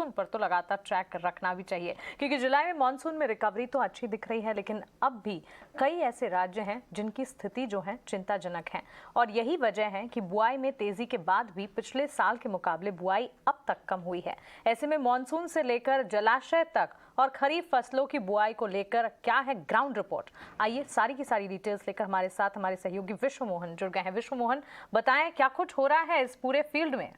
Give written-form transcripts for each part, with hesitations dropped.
Monsoon पर तो लगातार ट्रैक रखना भी चाहिए, क्योंकि जुलाई में मानसून में रिकवरी तो अच्छी दिख रही है, लेकिन अब भी कई ऐसे राज्य हैं जिनकी स्थिति जो है चिंताजनक है। और यही वजह है कि बुआई में तेजी के बाद भी पिछले साल के मुकाबले बुआई अब तक कम हुई है। ऐसे में मानसून से लेकर जलाशय तक और खरीफ फसलों की बुआई को लेकर क्या है ग्राउंड रिपोर्ट, आइए सारी की सारी डिटेल्स लेकर हमारे साथ हमारे सहयोगी विश्व मोहन जुड़ गए हैं। विश्व मोहन, बताएं क्या कुछ हो रहा है इस पूरे फील्ड में।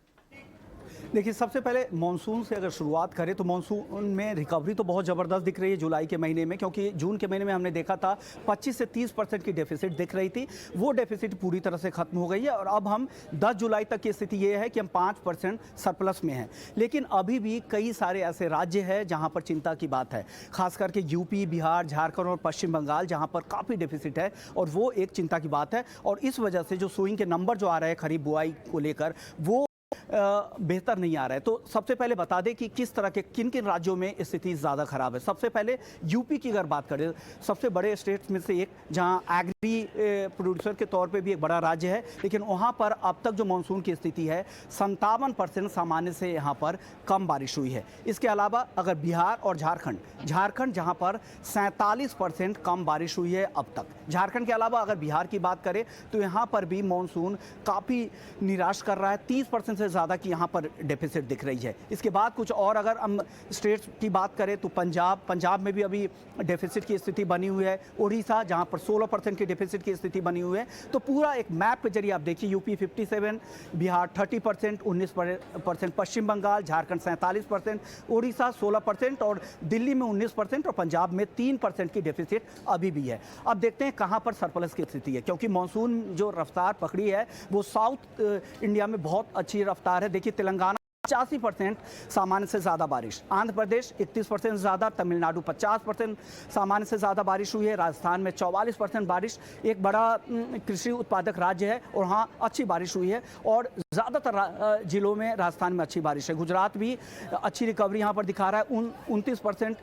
देखिए, सबसे पहले मानसून से अगर शुरुआत करें तो मानसून में रिकवरी तो बहुत ज़बरदस्त दिख रही है जुलाई के महीने में, क्योंकि जून के महीने में हमने देखा था 25 से 30% की डेफिसिट दिख रही थी। वो डेफिसिट पूरी तरह से खत्म हो गई है और अब हम 10 जुलाई तक की स्थिति ये है कि हम 5% सरप्लस में हैं। लेकिन अभी भी कई सारे ऐसे राज्य हैं जहाँ पर चिंता की बात है, खास करके यूपी, बिहार, झारखंड और पश्चिम बंगाल, जहाँ पर काफ़ी डेफिसिट है और वो एक चिंता की बात है। और इस वजह से जो सोइंग के नंबर जो आ रहे हैं खरीफ बुआई को लेकर, वो बेहतर नहीं आ रहा है। तो सबसे पहले बता दें कि किस तरह के किन किन राज्यों में स्थिति ज़्यादा खराब है। सबसे पहले यूपी की अगर बात करें, सबसे बड़े स्टेट्स में से एक, जहां एग्री प्रोड्यूसर के तौर पे भी एक बड़ा राज्य है, लेकिन वहां पर अब तक जो मानसून की स्थिति है 57% सामान्य से यहां पर कम बारिश हुई है। इसके अलावा अगर बिहार और झारखंड जहां पर 47% कम बारिश हुई है अब तक। झारखंड के अलावा अगर बिहार की बात करें तो यहाँ पर भी मानसून काफ़ी निराश कर रहा है, 30% से ज़्यादा की यहाँ पर डेफिसिट दिख रही है। इसके बाद कुछ और अगर हम स्टेट्स की बात करें तो पंजाब में भी अभी डेफिसिट की स्थिति बनी हुई है। उड़ीसा जहाँ पर 16% की डेफिसिट की स्थिति बनी हुई है। तो पूरा एक मैप के जरिए आप देखिए, यूपी 57, बिहार 30%, 19%, पश्चिम बंगाल, झारखंड 47%, उड़ीसा 16% और दिल्ली में 19% और पंजाब में 3% की डेफिसिट अभी भी है। अब देखते हैं कहाँ पर सरप्लस की स्थिति है, क्योंकि मानसून जो रफ्तार पकड़ी है वो साउथ इंडिया में बहुत अच्छी रफ्तार है। देखिए, तेलंगाना 85% सामान्य से ज़्यादा बारिश, आंध्र प्रदेश 31% ज़्यादा, तमिलनाडु 50% सामान्य से ज़्यादा बारिश हुई है, राजस्थान में 44% बारिश, एक बड़ा कृषि उत्पादक राज्य है और हाँ अच्छी बारिश हुई है और ज़्यादातर जिलों में राजस्थान में अच्छी बारिश है। गुजरात भी अच्छी रिकवरी यहाँ पर दिखा रहा है, 29%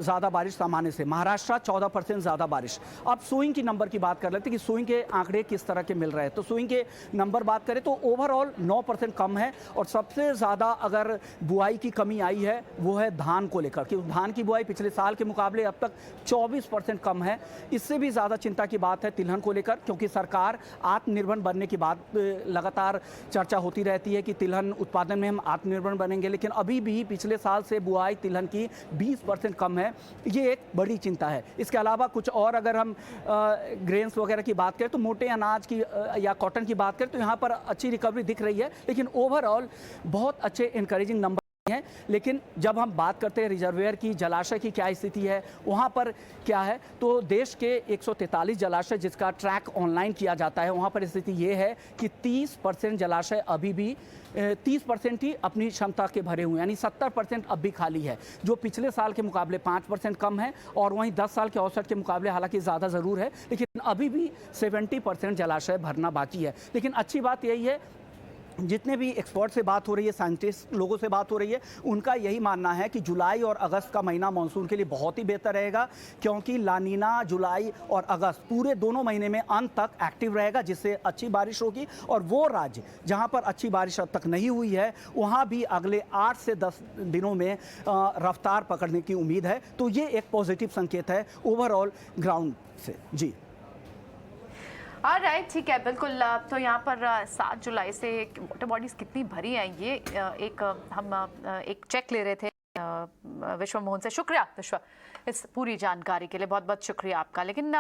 ज़्यादा बारिश सामान्य से। महाराष्ट्र 14% ज़्यादा बारिश। अब सोइंग की नंबर की बात कर लेते हैं कि सोइंग के आंकड़े किस तरह के मिल रहे हैं। तो सोइंग के नंबर बात करें तो ओवरऑल 9% कम है और सबसे ज़्यादा अगर बुआई की कमी आई है वो है धान को लेकर, कि धान की बुआई पिछले साल के मुकाबले अब तक 24% कम है। इससे भी ज़्यादा चिंता की बात है तिलहन को लेकर, क्योंकि सरकार आत्मनिर्भर बनने की बात लगातार चर्चा होती रहती है कि तिलहन उत्पादन में हम आत्मनिर्भर बनेंगे, लेकिन अभी भी पिछले साल से बुआई तिलहन की 20% कम है। ये एक बड़ी चिंता है। इसके अलावा कुछ और अगर हम ग्रेन्स वगैरह की बात करें तो मोटे अनाज की या कॉटन की बात करें तो यहाँ पर अच्छी रिकवरी दिख रही है, लेकिन ओवरऑल बहुत अच्छे इनकरेजिंग नंबर हैं। लेकिन जब हम बात करते हैं रिजर्वेयर की, जलाशय की क्या स्थिति है, वहाँ पर क्या है, तो देश के 143 जलाशय जिसका ट्रैक ऑनलाइन किया जाता है, वहाँ पर स्थिति ये है कि 30% जलाशय अभी भी 30% ही अपनी क्षमता के भरे हुए हैं, यानी 70% अब भी खाली है, जो पिछले साल के मुकाबले 5% कम है। और वहीं 10 साल के औसत के मुकाबले हालांकि ज़्यादा ज़रूर है, लेकिन अभी भी 70% जलाशय भरना बाकी है। लेकिन अच्छी बात यही है, जितने भी एक्सपर्ट से बात हो रही है, साइंटिस्ट लोगों से बात हो रही है, उनका यही मानना है कि जुलाई और अगस्त का महीना मानसून के लिए बहुत ही बेहतर रहेगा, क्योंकि लानीना जुलाई और अगस्त पूरे दोनों महीने में अंत तक एक्टिव रहेगा, जिससे अच्छी बारिश होगी। और वो राज्य जहां पर अच्छी बारिश अब तक नहीं हुई है, वहां भी अगले 8 से 10 दिनों में रफ्तार पकड़ने की उम्मीद है। तो ये एक पॉजिटिव संकेत है ओवरऑल ग्राउंड से। जी राइट, ठीक है, बिल्कुल। तो यहाँ पर 7 जुलाई से वाटर बॉडीज कितनी भरी हैं, ये हम एक चेक ले रहे थे विश्व मोहन से। शुक्रिया विश्व इस पूरी जानकारी के लिए, बहुत बहुत शुक्रिया आपका। लेकिन